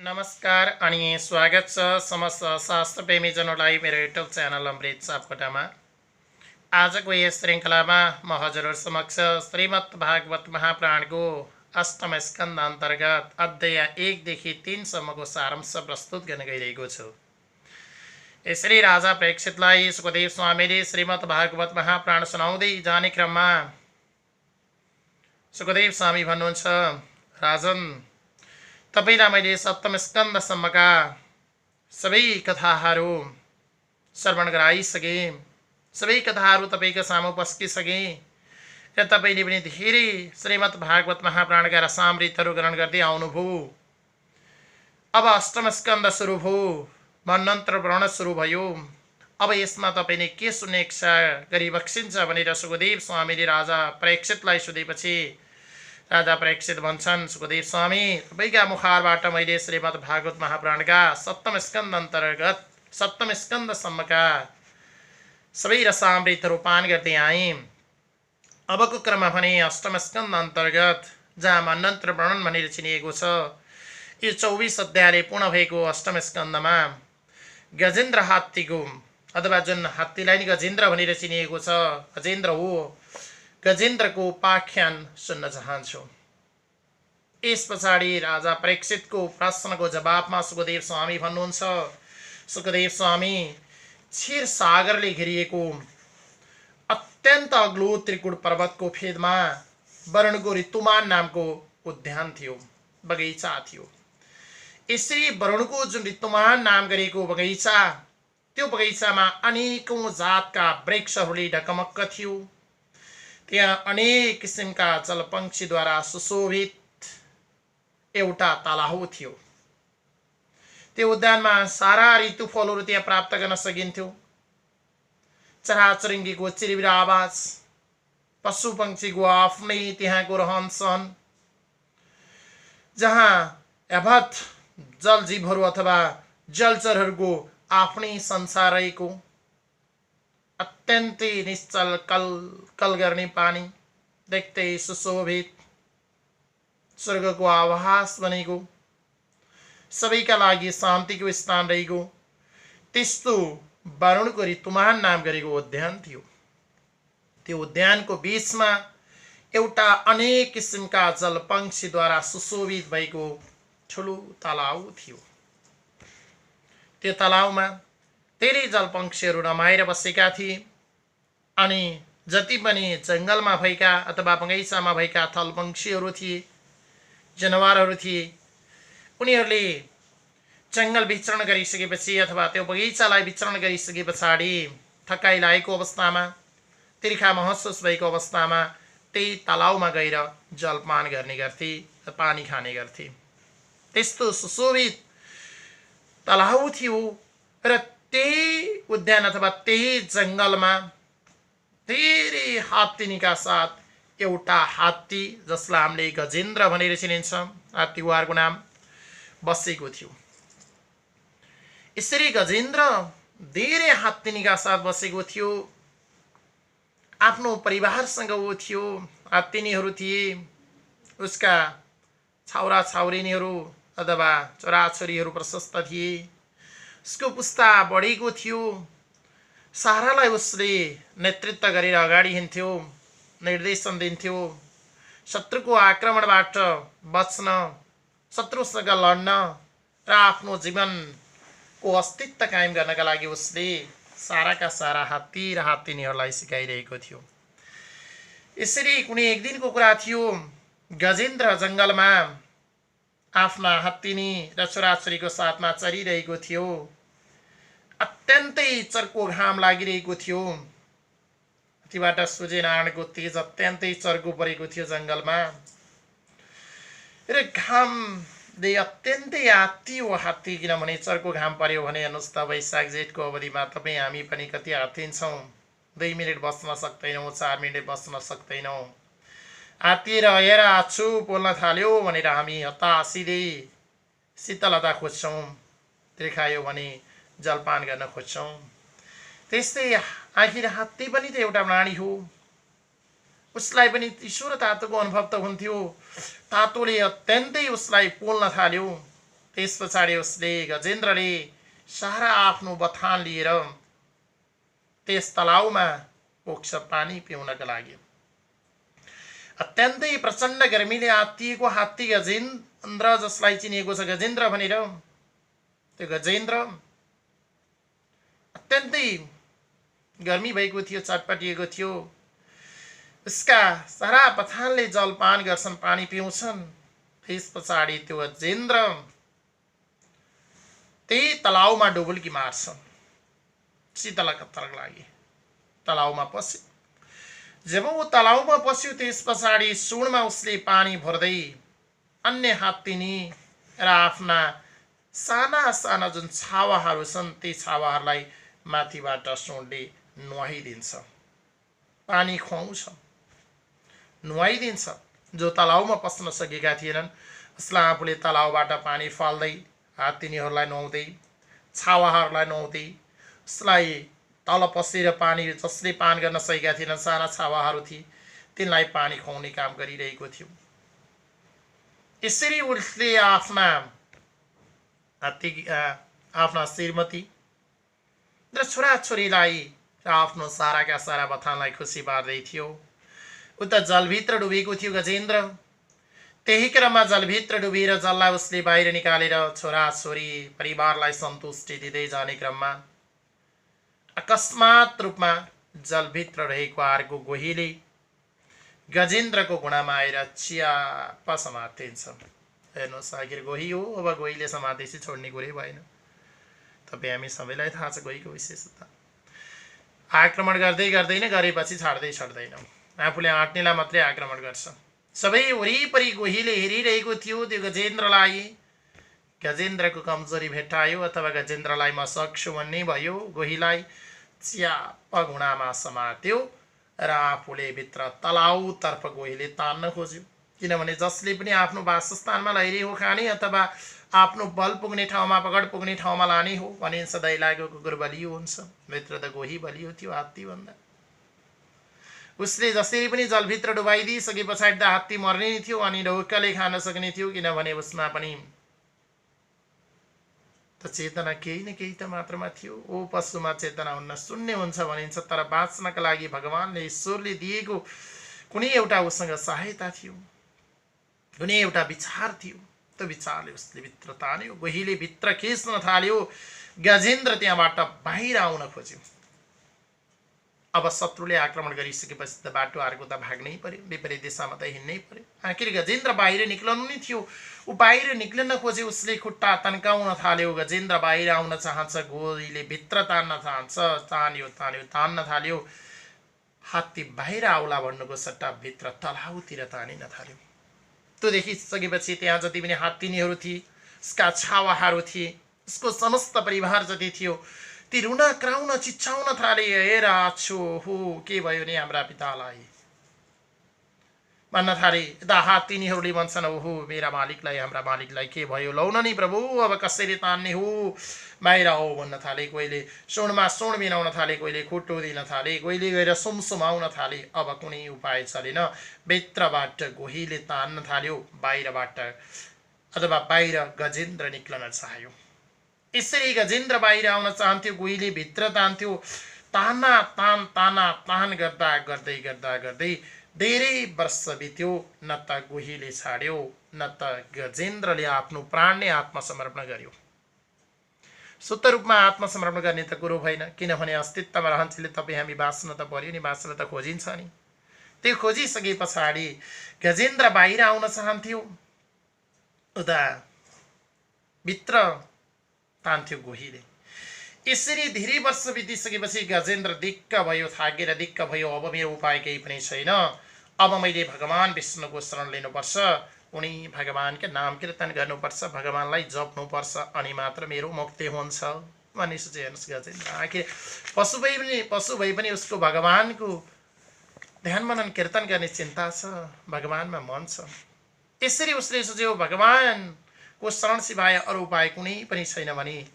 नमस्कार अनि स्वागत छ समस्त शास्त्र प्रेमीजनहरूलाई मेरो युट्युब च्यानल अमृत सापकोटामा। आजको यस श्रृङ्खलामा म हजुरहरू समक्ष श्रीमद् भागवत महापुराणको अष्टम स्कन्द अन्तर्गत अध्याय 1 देखि 3 सम्मको सारांश प्रस्तुत गर्न गइरहेको छु। यसरी राजा प्रेक्षितलाई सुखदेव स्वामीले श्रीमद् भागवत महापुराण सुनाउँदै जाने क्रममा सुखदेव स्वामी भन्नुहुन्छ, राजन, तपाईलाई मैले सप्तम स्कन्धसम्मका सबै कथाहरू श्रवण गराइसके, सबै कथाहरू तपाईँको सामु पस्किसके र तपाईँले पनि धेरै श्रीमद् भागवत महापुराणका रसामृतहरू ग्रहण गर्दै आउनुभयो। अब अष्टम स्कन्ध सुरु भयो, मन्वन्तर पुराण सुरु भयो। अब यसमा तपाईँले के सुन्ने इच्छा गरिबक्सिन्छ भनेर सुखदेव स्वामीले राजा प्रेक्षितलाई सोधेपछि राजा प्रेक्षित भन्छन्, सुखदेव स्वामी, तपाईँका मुखारबाट मैले श्रीमद् भागवत महापुराणका सप्तम स्कन्द अन्तर्गत सप्तम स्कन्धसम्मका सबै रसामृतहरू पान गर्दै आएँ। अबको क्रममा भने अष्टम स्कन्द अन्तर्गत जहाँ मन्वन्तर वर्णन भनेर चिनिएको छ, यो 24 अध्यायले पूर्ण भएको अष्टम स्कन्धमा गजेन्द्र हात्तीको अथवा जुन हात्तीलाई नै गजेन्द्र भनेर चिनिएको छ, गजेन्द्र हो, गजेन्द्रको उपाख्यान सुन्न चाहन्छु। यस पछाडि राजा प्रेक्षितको प्रश्नको जवाबमा सुखदेव स्वामी भन्नुहुन्छ, सुखदेव स्वामी, क्षीर सागरले घेरिएको अत्यन्त अग्लो त्रिकुट पर्वतको फेदमा वरुणको ऋतुमान नामको उद्यान थियो, बगैँचा थियो। यसरी वरुणको जुन ऋतुमान नाम गरेको बगैँचा, त्यो बगैँचामा अनेकौं जातका वृक्षहरूले ढकमक्क थियो। त्यहाँ अनेक किसिमका जलपक्षीद्वारा सुशोभित एउटा तलाउ थियो। त्यो उद्यानमा सारा ऋतु फलहरू त्यहाँ प्राप्त गर्न सकिन्थ्यो। चराचुरुङ्गीको चिरिबिर आवाज, पशु पक्षीको आफ्नै त्यहाँको रहन सहन, जहाँ यथावत जलजीवहरू अथवा जलचरहरूको आफ्नै संसार रहेको, अत्यन्तै निश्चल कल गर्ने पानी, देख्दै सुशोभित स्वर्गको आभास बनेको, सबैका लागि शान्तिको स्थान रहेको त्यस्तो वरुणको ऋतुमान नाम गरेको उद्यान थियो। त्यो उद्यानको बीचमा एउटा अनेक किसिमका जलपक्षीद्वारा सुशोभित भएको ठुलो तलाउ थियो। त्यो तलाउमा धेरै जलपक्षीहरू रमाएर बसेका थिए अनि जति पनि जङ्गलमा भएका अथवा बगैँचामा भएका थलपक्षीहरू थिए, जनावरहरू थिए, उनीहरूले जङ्गल विचरण गरिसकेपछि अथवा त्यो बगैँचालाई विचरण गरिसके पछाडि थकाइ लागेको अवस्थामा, तिर्खा महसुस भएको अवस्थामा त्यही तलाउमा गएर जलपान गर्ने गर्थे र पानी खाने गर्थे। त्यस्तो सुशोभित तलाउ थियो र त्यही उद्यान अथवा त्यही जङ्गलमा धेरै हात्तीका साथ एउटा हात्ती, जसलाई हामीले गजेन्द्र भनेर चिनिन्छ, हात्तीको नाम, बसेको थियो। यसरी गजेन्द्र धेरै हात्तीका साथ बसेको थियो। आफ्नो परिवारसँग ऊ थियो, हात्तीनीहरू थिए, उसका छाउरा छाउरीनीहरू अथवा छोराछोरीहरू प्रशस्त थिए, उसको पुस्ता बढेको थियो। सारालाई उसले नेतृत्व गरेर अगाडि हिँड्थ्यो, निर्देशन दिन्थ्यो, शत्रुको आक्रमणबाट बच्न, शत्रुसँग लड्न र आफ्नो जीवनको अस्तित्व कायम गर्नका लागि उसले साराका सारा हात्ती र हात्तीनीहरूलाई सिकाइरहेको थियो। यसरी कुनै एक दिनको कुरा थियो, गजेन्द्र जङ्गलमा आफ्ना हात्तीनी र छोराछोरीको साथमा चरिरहेको थियो। अत्यन्तै चर्को घाम लागिरहेको थियो। अतिबाट सूर्यनारायणको तेज अत्यन्तै चर्को परेको थियो जङ्गलमा र घामले अत्यन्तै आत्तियो हात्ती, किनभने चर्को घाम पर्यो भने हेर्नुहोस् त, वैशाख जेठको अवधिमा तपाईँ हामी पनि कति आत्तिन्छौँ। 2 मिनट बस्न सक्दैनौँ, 4 मिनट बस्न सक्दैनौँ। आत्तिएर हेर आछु पोल्न थाल्यो भनेर हामी हतासिँदै शीतलता खोज्छौँ, त्रिखायो भने जलपान गर्न खोज्छौँ। त्यस्तै आखिर हात्ती पनि त एउटा प्राणी हो, उसलाई पनि चिसो र तातोको अनुभव त हुन्थ्यो। तातोले अत्यन्तै उसलाई पोल्न थाल्यो। त्यस पछाडि उसले गजेन्द्रले सारा आफ्नो बथान लिएर त्यस तलाउमा पुग्छ पानी पिउनका लागि। अत्यन्तै प्रचण्ड गर्मीले आत्तिएको हात्ती गजेन्द्र, जसलाई चिनिएको छ गजेन्द्र भनेर, त्यो गजेन्द्र अत्यन्तै गर्मी भएको थियो, चटपटिएको थियो। उसका सारा बथानले जलपान गर्छन्, पानी पिउँछन्। त्यस पछाडि त्यो गजेन्द्र त्यही तलाउमा डुबुल्की मार्छ शीतलका लागि। तलाउमा पस्यो। जब वो तलाउमा पस्यो त्यस पछाडि सुनमा उसले पानी भर्दै अन्य हात्तीनी र आफ्ना साना साना जुन छावाहरू छन् ती छावाहरूलाई माथिबाट सुनले नुहाइदिन्छ, पानी खुवाउँछ, नुहाइदिन्छ। जो तलाउमा पस्न सकेका थिएनन् उसलाई आफूले तलाउबाट पानी फाल्दै हात्तीनीहरूलाई नुहाउँदै, छावाहरूलाई नुहाउँदै, उसलाई तल पसेर पानी जसले पान गर्न सकेका थिएनन्, साना छावाहरू थिए, तिनलाई पानी खुवाउने काम गरिरहेको थियो। यसरी उसले आफ्ना श्रीमती र छोराछोरीलाई र आफ्नो साराका सारा बथानलाई खुसी पार्दै थियो। उता जलभित्र डुबेको थियो गजेन्द्र। त्यही क्रममा जलभित्र डुबेर जललाई उसले बाहिर निकालेर छोराछोरी परिवारलाई सन्तुष्टि दिँदै जाने क्रममा अकस्मात रूपमा जलभित्र रहेको अर्को गोहीले गजेन्द्रको घुँडामा आएर चियाप्प समातिन्छ। हेर्नुहोस्, आखिर गोही हो, अब गोहीले समातेपछि छोड्ने कुरै भएन। तपाईँ हामी सबैलाई थाहा छ गोहीको विशेषता। आक्रमण गर्दै गर्दैन, गरेपछि छाड्दै छाड्दैन। आफूले आँट्नेलाई मात्रै आक्रमण गर्छ। सबै वरिपरि गोहीले हेरिरहेको थियो त्यो गजेन्द्रलाई। गजेन्द्रको कमजोरी भेट्टायो अथवा गजेन्द्रलाई म सक्छु भन्ने भयो। गोहीलाई च्याप्प घुँडामा समात्यो र आफूले भित्र तलाउतर्फ गोहीले तान्न खोज्यो। किनभने जसले पनि आफ्नो वासस्थानमा लैरे हो खाने अथवा आफ्नो बल पुग्ने ठाउँमा, पकड पुग्ने ठाउँमा लाने हो भने सधैँ लागेको कुकुर बलियो हुन्छ। भित्र त गोही बलियो थियो हात्तीभन्दा। उसले जसरी पनि जलभित्र डुबाइदिइसके पछाडि त हात्ती मर्ने नै थियो अनि ढोकाले खान सक्ने थियो। किनभने उसमा पनि त चेतना केही न केही त मात्रामा थियो। ओ पशुमा चेतना हुन्न, शून्य हुन्छ भनिन्छ, तर बाँच्नका लागि भगवानले, ईश्वरले दिएको कुनै एउटा उसँग सहायता थियो, कुनै एउटा विचार थियो। त्यो विचारले उसले भित्र तान्यो, गोहीले भित्र खिच्न थाल्यो। गजेन्द्र त्यहाँबाट बाहिर आउन खोज्यो। अब शत्रुले आक्रमण गरिसकेपछि त बाटो अर्को त भाग्नै पर्यो, विपरीत दिशामा त हिँड्नै पर्यो। आखिर गजेन्द्र बाहिर निक्लनु नै थियो। ऊ बाहिर निक्लिन खोजे, उसले खुट्टा तन्काउन थाल्यो। गजेन्द्र बाहिर आउन चाहन्छ, गोहीले भित्र तान्न चाहन्छ, तान्न थाल्यो। हात्ती बाहिर आउला भन्नुको सट्टा भित्र तलाउतिर तानिन थाल्यो। त्यो देखिसकेपछि त्यहाँ जति पनि हात्तीनीहरू थिए, उसका छावाहरू थिए, उसको समस्त परिवार जति थियो, ती रुन कराउन चिच्चाउन थाले। हेर आछु हो, के भयो नि हाम्रा पितालाई भन्न थाले। यता हात्तीनीहरूले भन्छन्, ओहो मेरा मालिकलाई, हाम्रा मालिकलाई के भयो, लौ न नि प्रभु, अब कसरी तान्ने हो, बाहिर आऊ भन्न थाले। कोहीले सुनमा सुन बिनाउन थाले, कोहीले खुट्टो दिन थाले, कोहीले गएर सुमसुमाउन थाले। अब कुनै उपाय चलेन। भित्रबाट गोहीले तान्न थाल्यो, बाहिरबाट अथवा बाहिर गजेन्द्र निक्लन चाह्यो। यसरी गजेन्द्र बाहिर आउन चाहन्थ्यो, गोहीले भित्र तान्थ्यो। तान गर्दा गर्दै धेरै वर्ष बित्यो। न त गोहीले छाड्यो, न त गजेन्द्रले आफ्नो प्राणले आत्मसमर्पण गर्यो। शुद्ध रूपमा आत्मसमर्पण गर्ने त कुरो भएन। किनभने अस्तित्वमा रहन्छले तपाईँ हामी बाँच्न त पर्यो नि, बाँच्न त खोजिन्छ नि। त्यो खोजिसके पछाडि गजेन्द्र बाहिर आउन चाहन्थ्यो, उता भित्र तान्थ्यो गोहीले। यसरी धेरै वर्ष बितिसकेपछि गजेन्द्र दिक्क भयो, थाकेर दिक्क भयो। अब मेरो उपाय केही पनि छैन, अब मैले भगवान विष्णुको शरण लिनुपर्छ, उनी भगवानका नाम कीर्तन गर्नुपर्छ, भगवानलाई जप्नुपर्छ, अनि मात्र मेरो मुक्ति हुन्छ भन्ने सोचे। हेर्नुहोस्, गजेन्द्र आखिर पशु भए पनि उसको भगवानको ध्यान मनन कीर्तन गर्ने चिन्ता छ, भगवानमा मन छ। यसरी उसले सोच्यो, भगवानको शरण सिवाय अरू उपाय कुनै पनि छैन भनी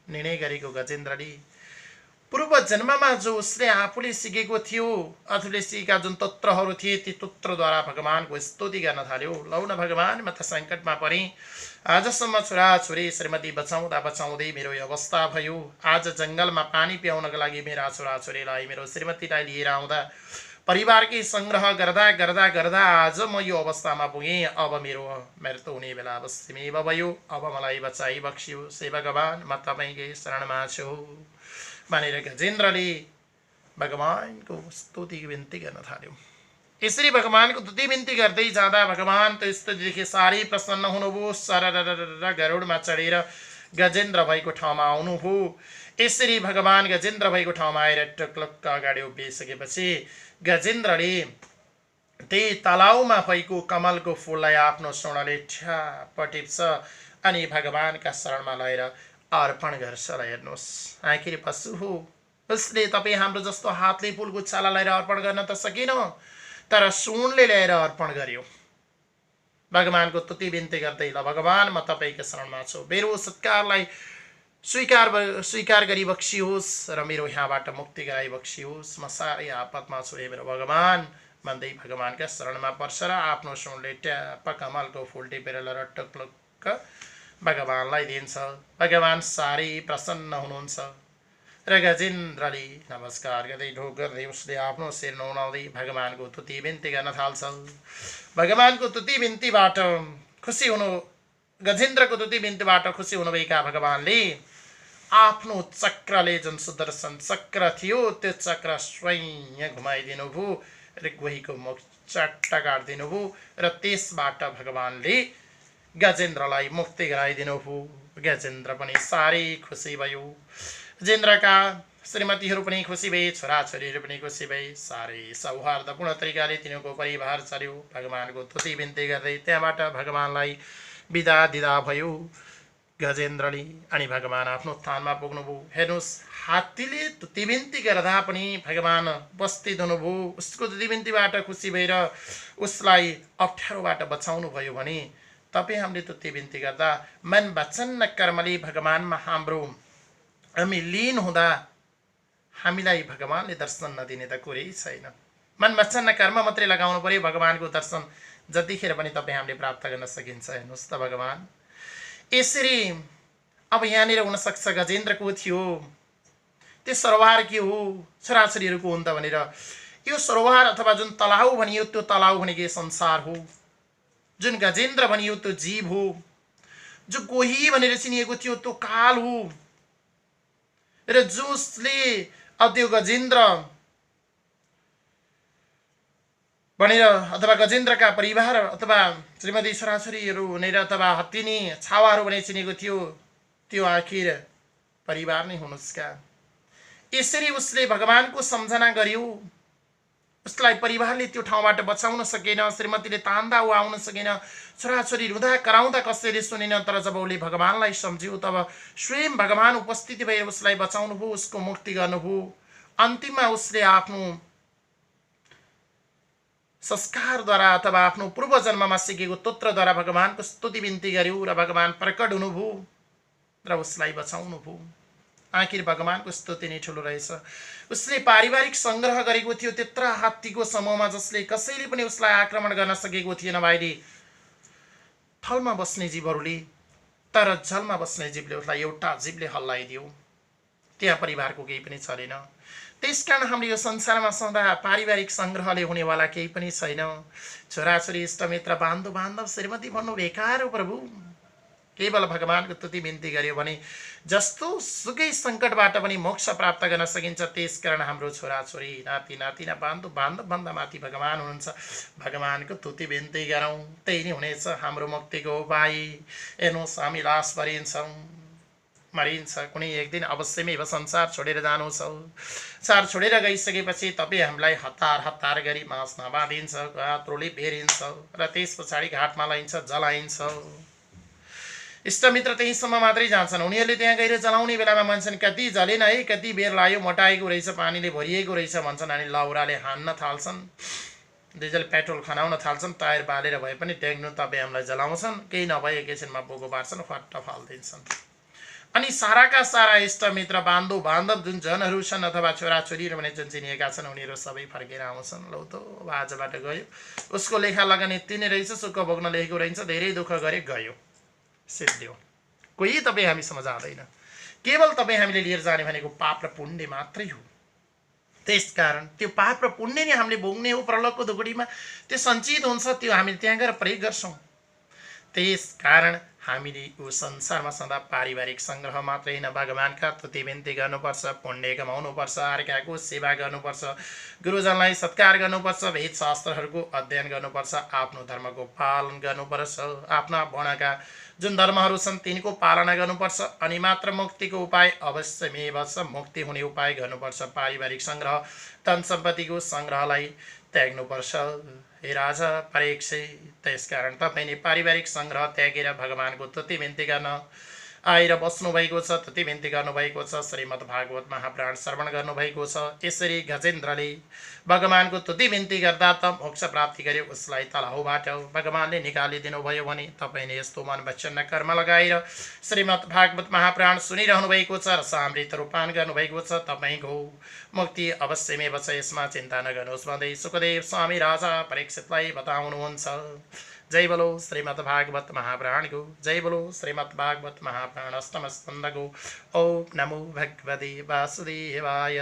निर्णय गरेको गजेन्द्रले पूर्व जन्ममा जो उसले आफूले सिकेको थियो आफूले सिकेका जुन तत्त्वहरू थिए ती तत्त्वद्वारा भगवानको स्तुति गर्न थाल्यो। लौ न भगवान, म त सङ्कटमा परेँ, आजसम्म छोराछोरी श्रीमती बचाउँदा बचाउँदै मेरो यो अवस्था भयो। आज जङ्गलमा पानी पियाउनको लागि मेरा छोराछोरीलाई मेरो श्रीमतीलाई लिएर आउँदा परिवारकै सङ्ग्रह गर्दा गर्दा गर्दा आज म यो अवस्थामा पुगेँ। अब मेरो मृत्यु हुने बेला अवश्यमेव भयो। अब मलाई बचाइ बक्सियोस् हे भगवान, म तपाईँकै शरणमा छु भनेर गजेन्द्रले भगवानको स्तुति बिन्ती गर्न थाल्यो। यसरी भगवानको स्तुति बिन्ती गर्दै जाँदा भगवान त स्तुतिदेखि साह्रै प्रसन्न हुनुभयो। सरर गरुडमा चढेर गजेन्द्र भएको ठाउँमा आउनुभयो। यसरी भगवान गजेन्द्र भएको ठाउँमा आएर टक्लक्क अगाडि उभिसकेपछि गजेन्द्रले त्यही तलाउमा भएको कमलको फुललाई आफ्नो सोनाले ठ्याप्प टिप्छ अनि भगवानका शरणमा लगेर अर्पण गर्छ। र हेर्नुहोस्, आखिर पशु हो, उसले तपाईँ हाम्रो जस्तो हातले फुलगुच्छालाई लिएर अर्पण गर्न त सकेन, तर सुनले ल्याएर अर्पण गर्यो। भगवानको स्तुति बिन्ती गर्दै, ल भगवान, म तपाईँको शरणमा छु, मेरो सत्कारलाई स्वीकार गरी बक्सियोस् र मेरो यहाँबाट मुक्ति गराइ बक्सियोस्, म साह्रै आपतमा छु हे मेरो भगवान भन्दै भगवानका शरणमा पर्छ र आफ्नो सुनले ट्याप्प कमलको फुल टिपेर टक्लक्क भगवानलाई दिन्छ। भगवान साह्रै प्रसन्न हुनुहुन्छ र गजेन्द्रले नमस्कार गर्दै ढोक गर्दै उसले आफ्नो शिर नौलाउँदै भगवानको स्तुति बिन्ती गर्न थाल्छ। भगवानको स्तुति बिन्तीबाट खुसी हुनु गजेन्द्रको स्तुति बिन्तीबाट खुसी हुनुभएका भगवानले आफ्नो चक्रले जुन सुदर्शन चक्र थियो त्यो चक्र स्वयं घुमाइदिनु भयो र गोहीको मुख चट्ट काटिदिनु भयो र त्यसबाट भगवानले गजेन्द्रलाई मुक्ति गराइदिनु भयो। गजेन्द्र पनि साह्रै खुसी भयो। गजेन्द्रका श्रीमतीहरू पनि खुसी भए, छोराछोरीहरू पनि खुसी भए। साह्रै सौहार्दपूर्ण तरिकाले तिनीहरूको परिवार चल्यो। भगवानको स्तुति बिन्ती गर्दै त्यहाँबाट भगवानलाई बिदा दिदा भयो गजेन्द्रले अनि भगवान आफ्नो स्थानमा पुग्नुभयो। हेर्नुहोस्, हात्तीले स्तुति बिन्ती गर्दा पनि भगवान उपस्थित हुनुभयो। उसको स्तुति बिन्तीबाट खुसी भएर उसलाई अप्ठ्यारोबाट बचाउनु भयो भने तपाईँ हामीले स्तुति बिन्ती गर्दा मन वचन र कर्मले भगवानमा हामी लीन हुँदा हामीलाई भगवानले दर्शन नदिने त कुरै छैन। मन वचन र कर्म मात्रै लगाउनु पर्यो, भगवानको दर्शन जतिखेर पनि तपाईँ हामीले प्राप्त गर्न सकिन्छ। हेर्नुहोस् त भगवान यसरी अब यहाँनिर हुनसक्छ गजेन्द्रको थियो त्यो सरोवर के हो, छोराछोरीहरूको हुन् त भनेर यो सरोवर अथवा जुन तलाउ भनियो त्यो तलाउ भनेको संसार हो, जुन गजेन्द्र भनियो त्यो जीव हो, जो गोही भनेर चिनिएको थियो त्यो काल हो र जसले त्यो गजेन्द्र भनेर अथवा गजेन्द्रका परिवार अथवा श्रीमती छोराछोरीहरू भनेर अथवा हत्तिनी छावाहरू भनेर चिनेको थियो त्यो आखिर परिवार नै हुनुहोस् का। यसरी उसले भगवानको सम्झना गर्यो। उसलाई परिवारले त्यो ठाउँबाट बचाउन सकेन, श्रीमतीले तान्दा ऊ आउन सकेन, छोराछोरी रुँदा कराउँदा कसैले सुनेन। तर जब उसले भगवानलाई सम्झ्यो तब स्वयं भगवान उपस्थिति भएर उसलाई बचाउनु भयो, उसको मुक्ति गर्नुभयो। अन्तिममा उसले आफ्नो संस्कारद्वारा अथवा आफ्नो पूर्व जन्ममा सिकेको तत्त्वद्वारा भगवानको स्तुति बिन्ती गर्यो र भगवान प्रकट हुनुभयो र उसलाई बचाउनु भयो। आखिर भगवानको स्तुति नै ठुलो रहेछ। उसले पारिवारिक सङ्ग्रह गरेको थियो त्यत्रा हात्तीको समूहमा जसले कसैले पनि उसलाई आक्रमण गर्न सकेको थिएन भाइले, थलमा बस्ने जीवहरूले, तर जलमा बस्ने जीवले उसलाई एउटा जीवले हल्लाइदियो। त्यहाँ परिवारको केही पनि चलेन। त्यसकारण हामीले यो संसारमा सदा पारिवारिक सङ्ग्रहले हुनेवाला केही पनि छैन। छोराछोरी इष्टमित्र बान्धव बान्धव श्रीमती भन्नु बेकार हो प्रभु। केवल भगवानको स्तुति बिन्ती गर्यो भने जस्तो सुकै सङ्कटबाट पनि मोक्ष प्राप्त गर्न सकिन्छ। त्यसकारण हाम्रो छोराछोरी नाति नातिना बान्धव बान्धवभन्दा माथि भगवान हुनुहुन्छ। भगवानको स्तुति बिन्ती गरौँ, त्यही नै हुनेछ हाम्रो मुक्तिको उपाय। हेर्नुहोस्, हामी लास मरिन्छ, कुनै एक दिन अवश्यमै संसार छोडेर जानु छ। संसार छोडेर गइसकेपछि तपाईँ हामीलाई हतार हतार गरी मासमा बाँधिन्छ, गात्रोले बेरिन्छ र त्यस पछाडि घाटमा लैन्छ, जलाइन्छ। इष्टमित्र त्यहीसम्म मात्रै जान्छन्। उनीहरूले त्यहाँ गएर जलाउने बेलामा भन्छन् कति जलेन है, कति बेर लाग्यो, मोटाएको रहेछ, पानीले भरिएको रहेछ भन्छन्। अनि लौराले हान्न थाल्छन्, डिजल पेट्रोल खनाउन थाल्छन्। टायर बालेर भए पनि टेक्नु तपाईँ हामीलाई जलाउँछन्। केही नभए एकैछिनमा बोगो पार्छन्, फट्ट फालिदिन्छन्। अनि साराका सारा इष्टमित्र बान्धव बान्धव जुन जनहरू छन् अथवा छोराछोरीहरू भने जुन चिनिएका छन् उनीहरू सबै फर्केर आउँछन्। लौ त अब आजबाट गयो, उसको लेखा लगानी यति नै रहेछ, सुख भोग्न लेखेको रहन्छ, धेरै दुःख गरे गयो, सिद्धियो। कोही तपाईँ हामीसँग जाँदैन, केवल तपाईँ हामीले लिएर जाने भनेको पाप र पुण्य मात्रै हो। त्यसकारण त्यो पाप र पुण्य नै हामीले भोग्ने हो। प्रलयको धुकुडीमा त्यो सञ्चित हुन्छ, त्यो हामीले त्यहाँ गएर प्रयोग गर्छौँ। त्यसकारण हामीले यो संसारमा सदा पारिवारिक सङ्ग्रह मात्रै होइन, भगवान्का स्तुति बिन्ती गर्नुपर्छ, पुण्य कमाउनुपर्छ, अर्काको सेवा गर्नुपर्छ, गुरुजनलाई सत्कार गर्नुपर्छ, वेद शास्त्रहरूको अध्ययन गर्नुपर्छ, आफ्नो धर्मको पालन गर्नुपर्छ, आफ्ना वर्णका जुन धर्महरू छन् तिनको पालना गर्नुपर्छ। अनि मात्र मुक्तिको उपाय अवश्यमेव छ, मुक्ति हुने उपाय गर्नुपर्छ। पारिवारिक सङ्ग्रह धन सम्पत्तिको सङ्ग्रहलाई त्याग्नुपर्छ हे राजा परीक्षित। त्यसकारण तपाईँले पारिवारिक सङ्ग्रह त्यागेर भगवानको स्तुति बिन्ती गर्न आएर बस्नुभएको छ, स्तुति बिन्ती गर्नुभएको छ, श्रीमद् भागवत महापुराण श्रवण गर्नुभएको छ। यसरी गजेन्द्रले भगवानको स्तुति बिन्ती गर्दा त मोक्ष प्राप्ति गर्यो, उसलाई तलाउबाट भगवानले निकालिदिनु भयो भने तपाईँले यस्तो मन वचन कर्म लगाएर श्रीमद् भागवत महापुराण सुनिरहनु भएको छ, रसामृत रूपान गर्नुभएको छ। तपाईँको मुक्ति अवश्यमेव छ, यसमा चिन्ता नगर्नुहोस् भन्दै सुखदेव स्वामी राजा परीक्षितलाई बताउनुहुन्छ। जय बोलो श्रीमद् भागवत महापुराण को, जय बोलो श्रीमद् भागवत महापुराण अष्टम स्कंद को। ओम नमो भगवते वासुदेवाय।